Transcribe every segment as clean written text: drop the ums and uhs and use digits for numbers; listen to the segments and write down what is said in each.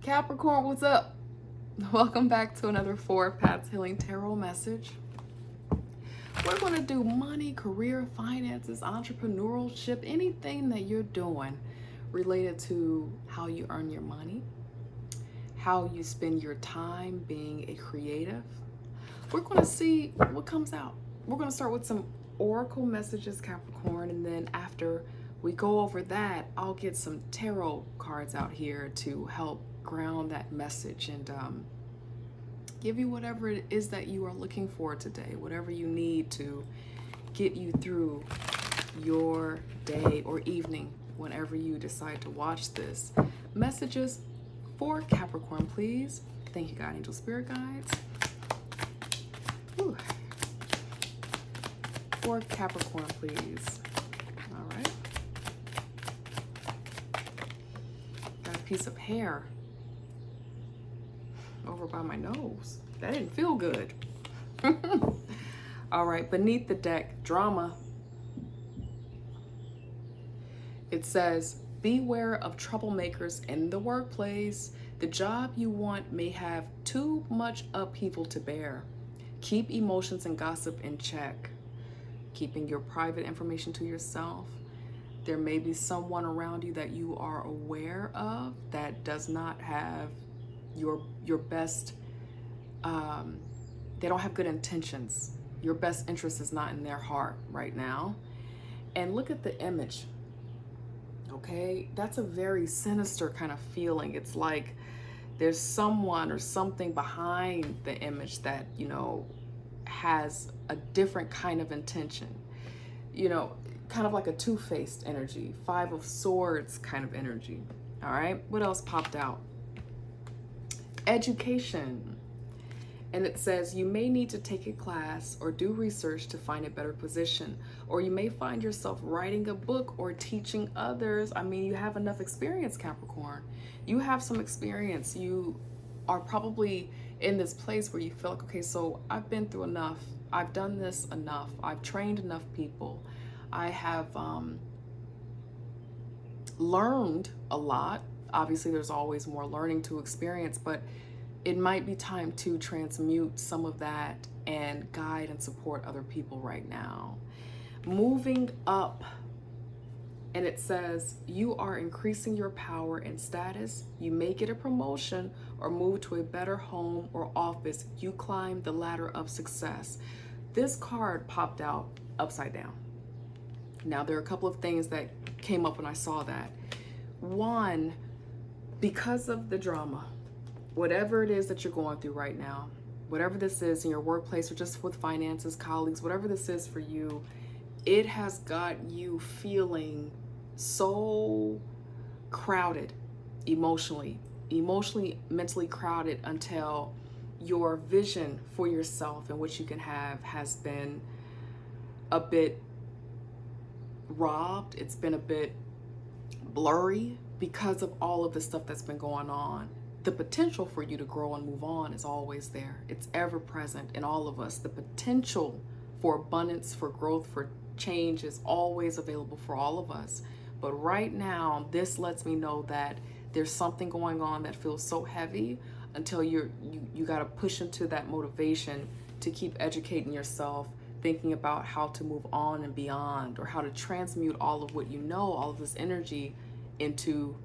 Capricorn, what's up? Welcome back to another Four Paths Healing Tarot message. We're going to do money, career, finances, entrepreneurship, anything that you're doing related to how you earn your money, how you spend your time being a creative. We're going to see what comes out. We're going to start with some oracle messages, Capricorn, and then after we go over that, I'll get some tarot cards out here to help ground that message and give you whatever it is that you are looking for today, whatever you need to get you through your day or evening whenever you decide to watch this. Messages for Capricorn, please. Thank you, God, angel, spirit guides. Whew. For Capricorn, please. All right. Got a piece of hair over by my nose. That didn't feel good. All right, beneath the deck, drama. It says, beware of troublemakers in the workplace. The job you want may have too much upheaval to bear. Keep emotions and gossip in check. Keeping your private information to yourself. There may be someone around you that you are aware of that does not have your best, they don't have good intentions. Your best interest is not in their heart right now. And look at the image, okay? That's a very sinister kind of feeling. It's like there's someone or something behind the image that, you know, has a different kind of intention. You know, kind of like a two-faced energy, Five of Swords kind of energy. All right, what else popped out? Education. And it says you may need to take a class or do research to find a better position, or you may find yourself writing a book or teaching others. I mean, you have enough experience, Capricorn. You have some experience. You are probably in this place where you feel like, okay, so I've been through enough. I've done this enough. I've trained enough people. I have learned a lot. Obviously, there's always more learning to experience, but it might be time to transmute some of that and guide and support other people right now. Moving up, and it says you are increasing your power and status. You may get a promotion or move to a better home or office. You climb the ladder of success. This card popped out upside down. Now, there are a couple of things that came up when I saw that. One, because of the drama, whatever it is that you're going through right now, whatever this is in your workplace or just with finances, colleagues, whatever this is for you, it has got you feeling so crowded emotionally, mentally crowded until your vision for yourself and what you can have has been a bit robbed. It's been a bit blurry because of all of the stuff that's been going on. The potential for you to grow and move on is always there. It's ever present in all of us. The potential for abundance, for growth, for change is always available for all of us. But right now, this lets me know that there's something going on that feels so heavy until you got to push into that motivation to keep educating yourself, thinking about how to move on and beyond, or how to transmute all of what you know, all of this energy into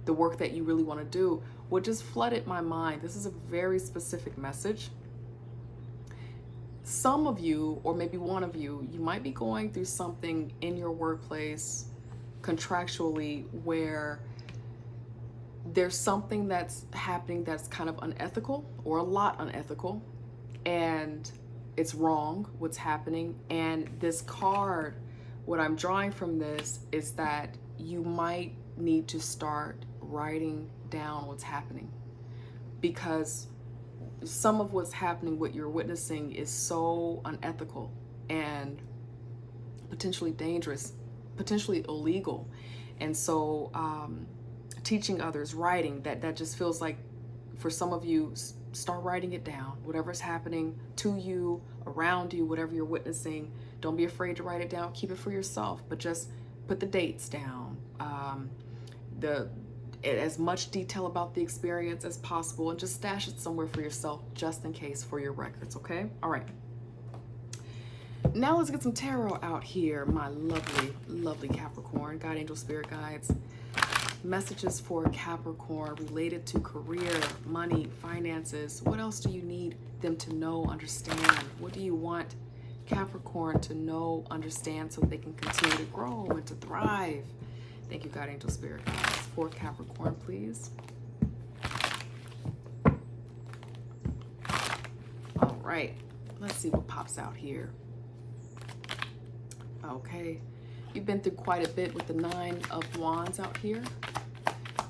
the work that you really want to do. What just flooded my mind, this is a very specific message. Some of you, or maybe one of you, you might be going through something in your workplace contractually where there's something that's happening that's kind of unethical or a lot unethical, and it's wrong what's happening. And this card, what I'm drawing from this is that you might need to start writing down what's happening, because some of what's happening, what you're witnessing, is so unethical and potentially dangerous, potentially illegal. And so teaching others, writing, that just feels like, for some of you, start writing it down. Whatever's happening to you, around you, whatever you're witnessing, don't be afraid to write it down. Keep it for yourself, but just put the dates down. as much detail about the experience as possible, and just stash it somewhere for yourself, just in case, for your records, okay? All right. Now let's get some tarot out here, my lovely, lovely Capricorn. God, angel, spirit guides. Messages for Capricorn related to career, money, finances. What else do you need them to know, understand? What do you want Capricorn to know, understand, so they can continue to grow and to thrive? Thank you, God, angel, spirit guides. For Capricorn, please. All right, let's see what pops out here. Okay, you've been through quite a bit with the 9 of Wands out here.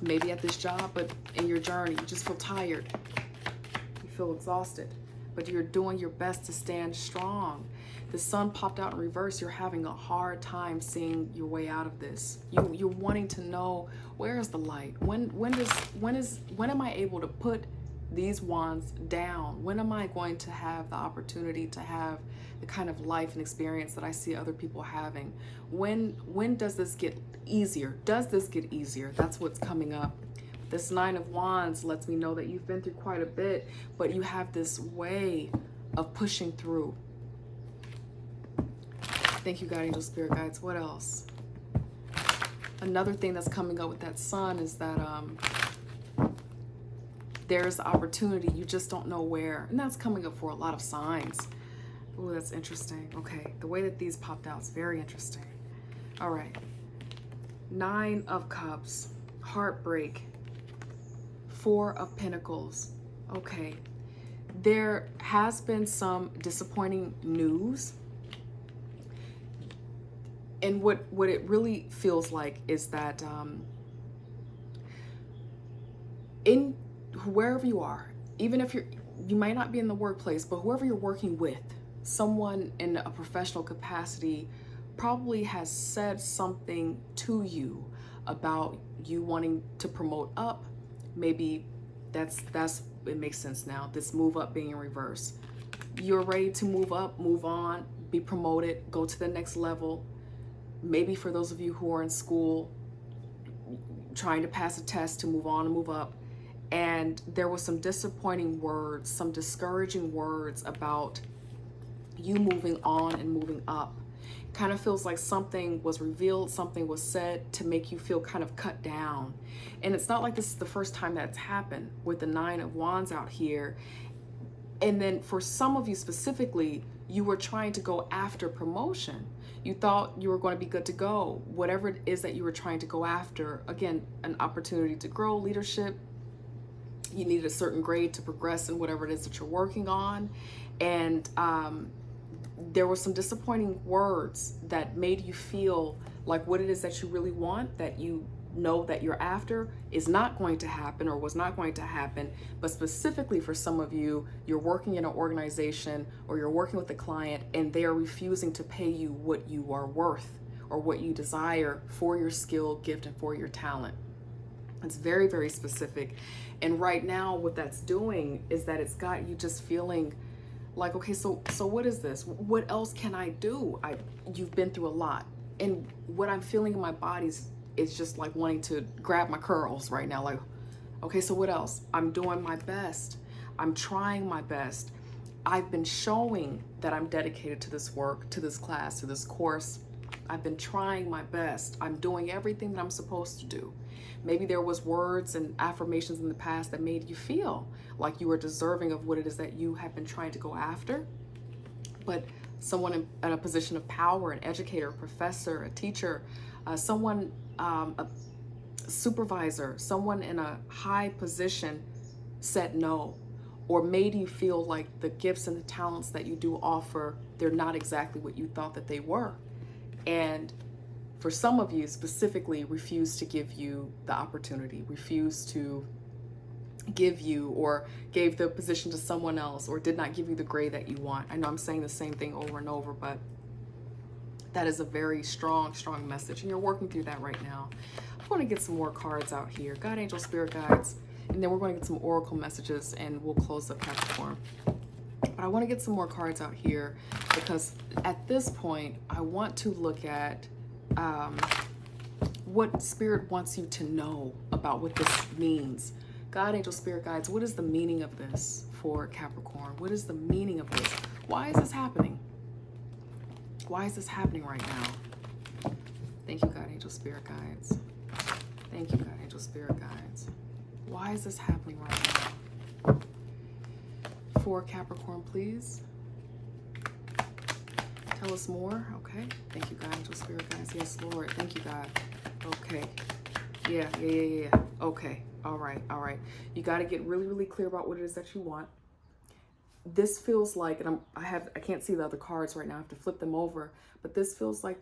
Maybe at this job, but in your journey, you just feel tired. You feel exhausted, but you're doing your best to stand strong. The sun popped out in reverse. You're having a hard time seeing your way out of this. You're wanting to know, where is the light? When am I able to put these wands down? When am I going to have the opportunity to have the kind of life and experience that I see other people having? When does this get easier? Does this get easier? That's what's coming up. This 9 of Wands lets me know that you've been through quite a bit, but you have this way of pushing through. Thank you, God, angel, spirit guides. What else? Another thing that's coming up with that sun is that there's opportunity, you just don't know where. And that's coming up for a lot of signs. Oh, that's interesting. Okay, the way that these popped out is very interesting. All right. 9 of Cups, heartbreak, 4 of Pentacles. Okay, there has been some disappointing news. And what it really feels like is that in wherever you are, even if you might not be in the workplace, but whoever you're working with, someone in a professional capacity probably has said something to you about you wanting to promote up. Maybe that's it makes sense now. This move up being in reverse. You're ready to move up, move on, be promoted, go to the next level. Maybe for those of you who are in school, trying to pass a test to move on and move up. And there was some disappointing words, some discouraging words about you moving on and moving up. Kind of feels like something was revealed, something was said to make you feel kind of cut down. And it's not like this is the first time that's happened with the 9 of Wands out here. And then for some of you specifically, you were trying to go after promotion. You thought you were going to be good to go. Whatever it is that you were trying to go after, again, an opportunity to grow, leadership. You needed a certain grade to progress in whatever it is that you're working on. And there were some disappointing words that made you feel like what it is that you really want, that you know that you're after, is not going to happen or was not going to happen. But specifically for some of you, you're working in an organization or you're working with a client and they are refusing to pay you what you are worth or what you desire for your skill, gift, and for your talent. It's very, very specific. And right now what that's doing is that it's got you just feeling like, okay, so what is this? What else can I do? You've been through a lot. And what I'm feeling in my body is just like wanting to grab my curls right now. Like, okay, so what else? I'm doing my best. I'm trying my best. I've been showing that I'm dedicated to this work, to this class, to this course. I've been trying my best. I'm doing everything that I'm supposed to do. Maybe there was words and affirmations in the past that made you feel like you were deserving of what it is that you have been trying to go after. But someone in a position of power, an educator, a professor, a teacher, someone, a supervisor, someone in a high position said no, or made you feel like the gifts and the talents that you do offer, they're not exactly what you thought that they were. And for some of you specifically, refused to give you the opportunity, refused to give you, or gave the position to someone else, or did not give you the grade that you want. I know I'm saying the same thing over and over, but that is a very strong, strong message. And you're working through that right now. I want to get some more cards out here. God, angel, spirit guides. And then we're going to get some oracle messages and we'll close up Capricorn. But I want to get some more cards out here because at this point, I want to look at what Spirit wants you to know about what this means. God, angel, spirit guides, what is the meaning of this for Capricorn? What is the meaning of this? Why is this happening? Why is this happening right now? Thank you, God, angel, spirit guides. Thank you, God, angel, spirit guides. Why is this happening right now? For Capricorn, please. Tell us more. Okay. Thank you, God, angel, spirit guides. Yes, Lord. Thank you, God. Okay. Yeah. Okay. All right. You got to get really, really clear about what it is that you want. This feels like, and I can't see the other cards right now. I have to flip them over, but this feels like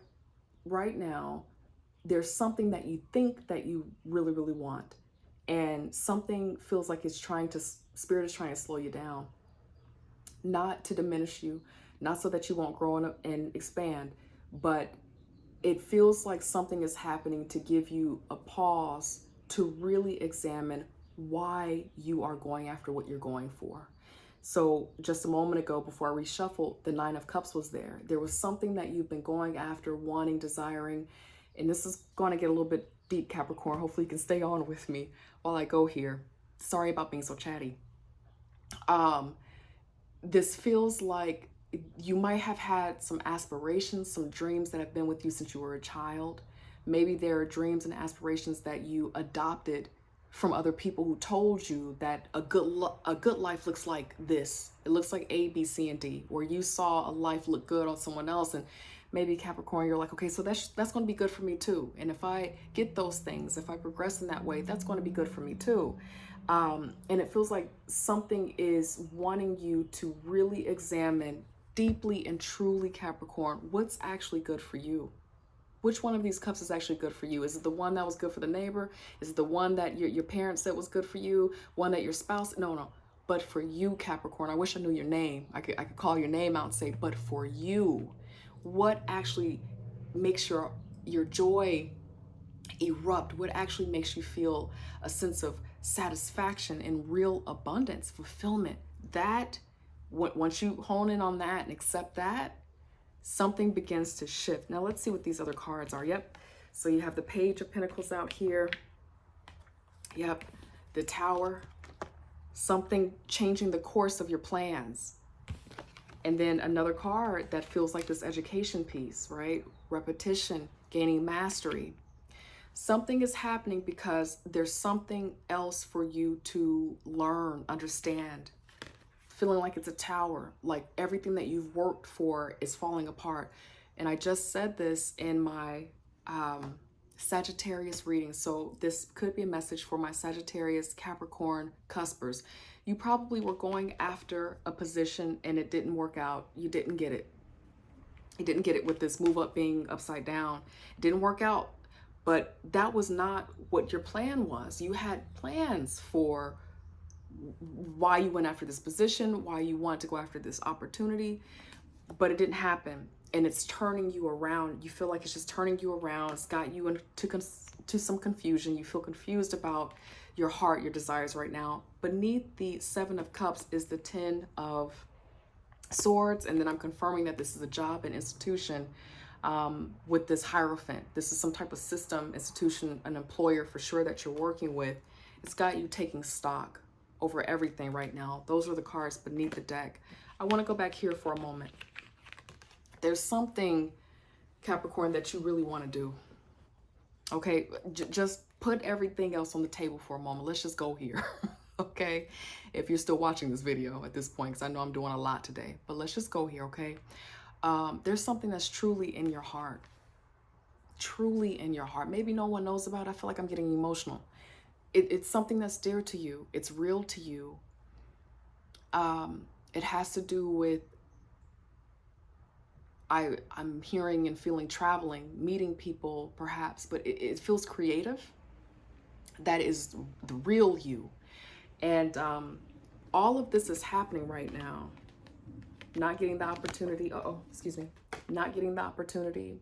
right now there's something that you think that you really, really want, and something feels like Spirit is trying to slow you down, not to diminish you, not so that you won't grow and expand, but it feels like something is happening to give you a pause to really examine why you are going after what you're going for. So just a moment ago, before I reshuffled, the Nine of Cups was there. There was something that you've been going after, wanting, desiring, and this is going to get a little bit deep, Capricorn. Hopefully you can stay on with me while I go here. Sorry about being so chatty. This feels like you might have had some aspirations, some dreams that have been with you since you were a child. Maybe there are dreams and aspirations that you adopted from other people who told you that a good life looks like this. It looks like A, B, C, and D, where you saw a life look good on someone else, and maybe Capricorn, you're like, okay, so that's going to be good for me too. And if I get those things, if I progress in that way, that's going to be good for me too. And it feels like something is wanting you to really examine deeply and truly, Capricorn, what's actually good for you. Which one of these cups is actually good for you? Is it the one that was good for the neighbor? Is it the one that your parents said was good for you? One that your spouse? No. But for you, Capricorn, I wish I knew your name. I could call your name out and say, but for you, what actually makes your joy erupt? What actually makes you feel a sense of satisfaction and real abundance, fulfillment? That, once you hone in on that and accept that, something begins to shift. Now let's see what these other cards are. Yep. So you have the Page of Pentacles out here. Yep. The Tower. Something changing the course of your plans. And then another card that feels like this education piece, right? Repetition, gaining mastery. Something is happening because there's something else for you to learn, understand. Feeling like it's a tower, like everything that you've worked for is falling apart. And I just said this in my Sagittarius reading. So this could be a message for my Sagittarius, Capricorn cuspers. You probably were going after a position and it didn't work out. You didn't get it. You didn't get it with this move up being upside down. It didn't work out, but that was not what your plan was. You had plans for why you went after this position, why you want to go after this opportunity, but it didn't happen. And it's turning you around. You feel like it's just turning you around. It's got you into some confusion. You feel confused about your heart, your desires right now. Beneath the Seven of Cups is the Ten of Swords. And then I'm confirming that this is a job and institution with this Hierophant. This is some type of system, institution, an employer for sure that you're working with. It's got you taking stock over everything right now. Those are the cards beneath the deck. I want to go back here for a moment. There's something, Capricorn, that you really want to do. Okay, just put everything else on the table for a moment. Let's just go here. Okay, if you're still watching this video at this point, because I know I'm doing a lot today, but let's just go here. Okay, there's something that's truly in your heart. Truly in your heart. Maybe no one knows about it. I feel like I'm getting emotional. It's something that's dear to you. It's real to you. It has to do with, I'm hearing and feeling traveling, meeting people perhaps, but it feels creative. That is the real you. And all of this is happening right now. Not getting the opportunity. Not getting the opportunity.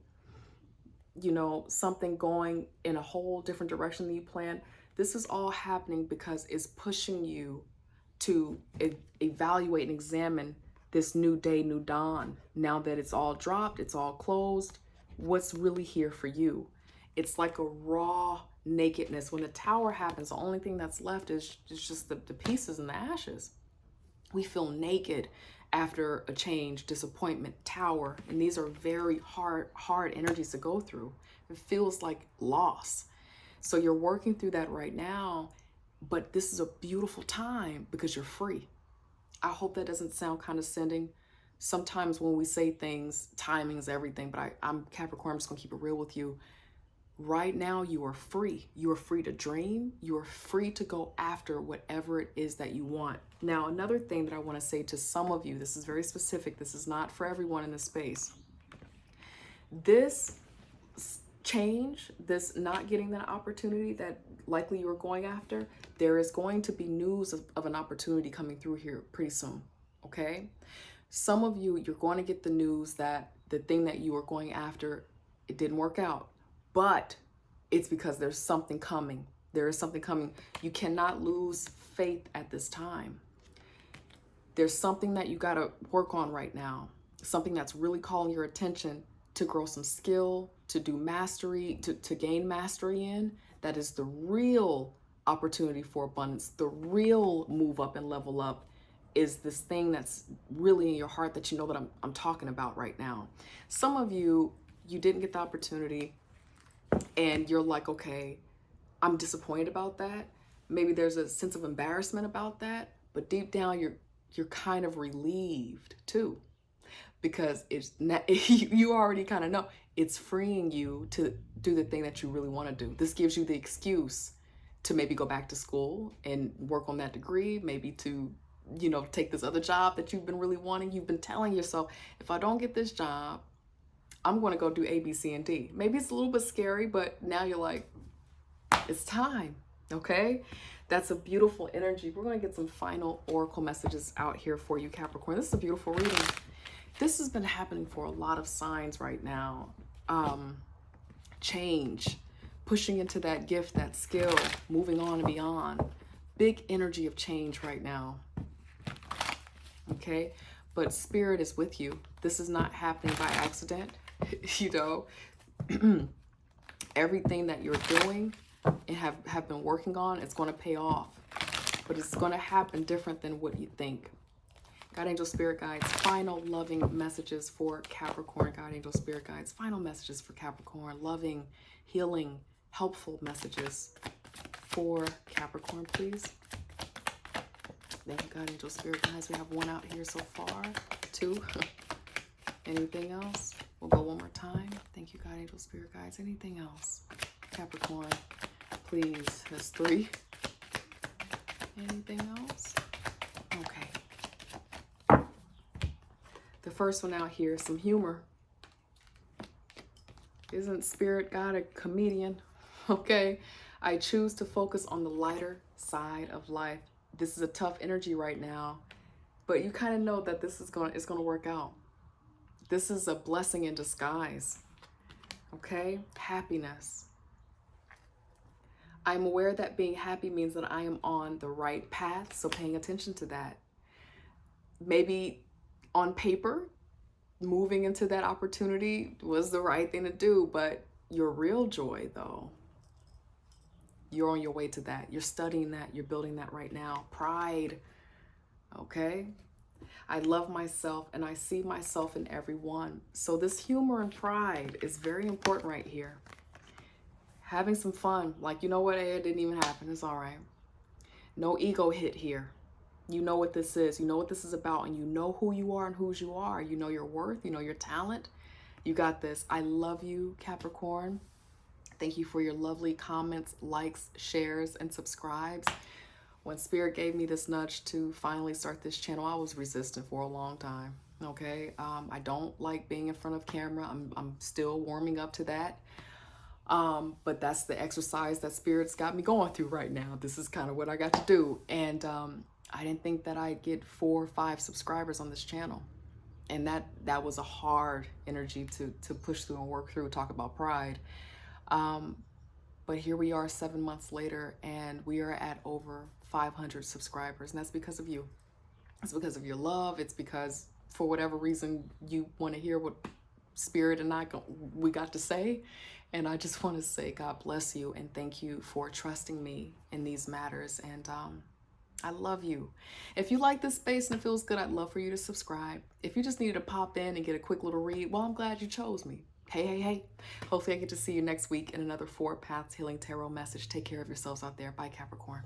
You know, something going in a whole different direction than you planned. This is all happening because it's pushing you to evaluate and examine this new day, new dawn. Now that it's all dropped, it's all closed, what's really here for you? It's like a raw nakedness. When the tower happens, the only thing that's left is just the pieces and the ashes. We feel naked after a change, disappointment, tower. And these are very hard energies to go through. It feels like loss. So you're working through that right now, but this is a beautiful time because you're free. I hope that doesn't sound condescending. Sometimes when we say things, timing is everything, but I'm Capricorn, I'm just gonna keep it real with you. Right now, you are free. You are free to dream. You are free to go after whatever it is that you want. Now, another thing that I want to say to some of you, this is very specific. This is not for everyone in this space. This change, this not getting that opportunity that likely you were going after, there is going to be news of an opportunity coming through here pretty soon, okay? Some of you, you're going to get the news that the thing that you were going after, it didn't work out. But it's because there's something coming. There is something coming. You cannot lose faith at this time. There's something that you got to work on right now. Something that's really calling your attention to grow some skill, to do mastery, to gain mastery in. That is the real opportunity for abundance. The real move up and level up is this thing that's really in your heart that you know that I'm talking about right now. Some of you, you didn't get the opportunity. And you're like, okay, I'm disappointed about that. Maybe there's a sense of embarrassment about that, but deep down you're kind of relieved too, because it's not, you already kind of know it's freeing you to do the thing that you really want to do. This gives you the excuse to maybe go back to school and work on that degree, maybe to, you know, take this other job that you've been really wanting. You've been telling yourself, if I don't get this job, I'm going to go do A, B, C, and D. Maybe it's a little bit scary, but now you're like, it's time, okay? That's a beautiful energy. We're going to get some final oracle messages out here for you, Capricorn. This is a beautiful reading. This has been happening for a lot of signs right now. Change, pushing into that gift, that skill, moving on and beyond. Big energy of change right now, okay? But Spirit is with you. This is not happening by accident. You know, everything that you're doing and have been working on, it's going to pay off, but it's going to happen different than what you think. God, angel, spirit guides, final loving messages for Capricorn. God, angel, spirit guides, final messages for Capricorn. Loving, healing, helpful messages for Capricorn, please. Thank you, God, angel, spirit guides. We have one out here so far. Two. Anything else? We'll go one more time. Thank you, God, angel, spirit guides. Anything else? Capricorn, please. That's three. Anything else? Okay. The first one out here, some humor. Isn't Spirit God a comedian? Okay. I choose to focus on the lighter side of life. This is a tough energy right now, but you kind of know that this is it's going to work out. This is a blessing in disguise. Okay? Happiness. I'm aware that being happy means that I am on the right path, so paying attention to that. Maybe on paper, moving into that opportunity was the right thing to do, but your real joy, though, you're on your way to that. You're studying that. You're building that right now. Pride. Okay? I love myself and I see myself in everyone. So this humor and pride is very important right here. Having some fun. Like, you know what? It didn't even happen. It's all right. No ego hit here. You know what this is. You know what this is about. And you know who you are and whose you are. You know your worth. You know your talent. You got this. I love you, Capricorn. Thank you for your lovely comments, likes, shares, and subscribes. When Spirit gave me this nudge to finally start this channel, I was resistant for a long time. Okay, I don't like being in front of camera. I'm still warming up to that. But that's the exercise that Spirit's got me going through right now. This is kind of what I got to do. And I didn't think that I'd get 4 or 5 subscribers on this channel. And that was a hard energy to push through and work through, talk about pride. But here we are 7 months later, and we are at over 500 subscribers. And that's because of you. It's because of your love. It's because for whatever reason you want to hear what Spirit and I we got to say. And I just want to say God bless you and thank you for trusting me in these matters. And I love you. If you like this space and it feels good, I'd love for you to subscribe. If you just needed to pop in and get a quick little read, well, I'm glad you chose me. Hey, hey, hey. Hopefully I get to see you next week in another 4 Paths Healing Tarot message. Take care of yourselves out there. Bye, Capricorn.